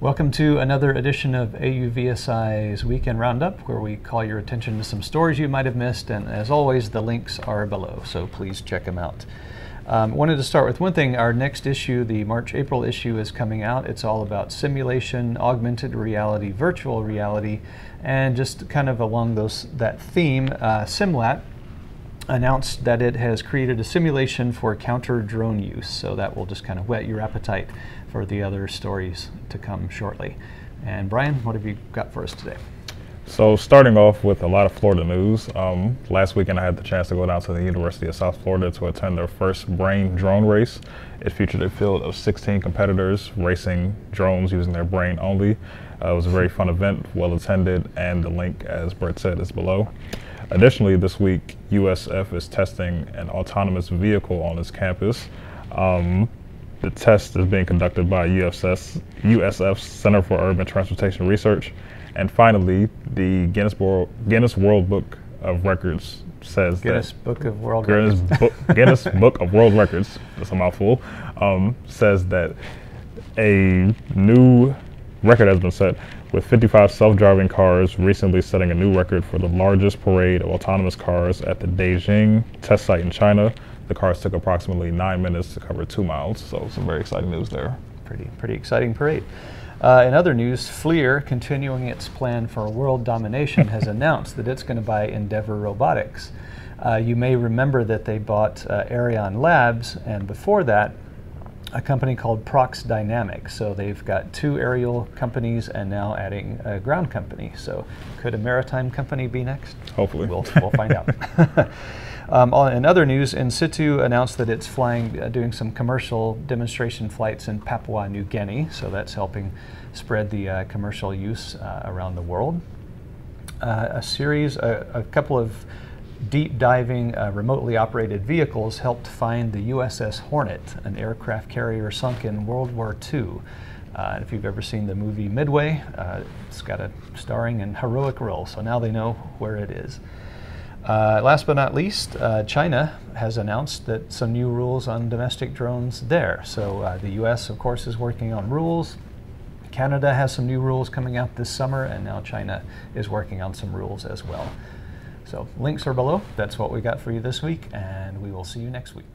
Welcome to another edition of AUVSI's Weekend Roundup, where we call your attention to some stories you might have missed, and as always, the links are below, so please check them out. Wanted to start with one thing. Our next issue, the March-April issue, is coming out. It's all about simulation, augmented reality, virtual reality, and just kind of along that theme, Simlat announced that it has created a simulation for counter-drone use, so that will just kind of whet your appetite for the other stories to come shortly. And Brian, what have you got for us today? So starting off with a lot of Florida news. Last weekend I had the chance to go down to the University of South Florida to attend their first brain drone race. It featured a field of 16 competitors racing drones using their brain only. It was a very fun event, well attended, and the link, as Brett said, is below. Additionally, this week, USF is testing an autonomous vehicle on its campus. The test is being conducted by USF's Center for Urban Transportation Research. And finally, the Guinness World Book of Records says Guinness Book of World Records, that's a mouthful, says that a new record has been set, with 55 self-driving cars recently setting a new record for the largest parade of autonomous cars at the Beijing test site in China. The cars took approximately 9 minutes to cover 2 miles, so some very exciting news there. Pretty exciting parade. In other news, FLIR, continuing its plan for world domination, has announced that it's going to buy Endeavor Robotics. You may remember that they bought Ariane Labs, and before that, a company called Prox Dynamics. So they've got 2 aerial companies and now adding a ground company. So could a maritime company be next? Hopefully. We'll find out. In other news, Insitu announced that it's doing some commercial demonstration flights in Papua New Guinea. So that's helping spread the commercial use around the world. A couple of deep diving remotely operated vehicles helped find the USS Hornet, an aircraft carrier sunk in World War II. If you've ever seen the movie Midway, it's got a starring and heroic role, so now they know where it is. Last but not least, China has announced that some new rules on domestic drones there. So the US, of course, is working on rules. Canada has some new rules coming out this summer, and now China is working on some rules as well. So links are below. That's what we got for you this week, and we will see you next week.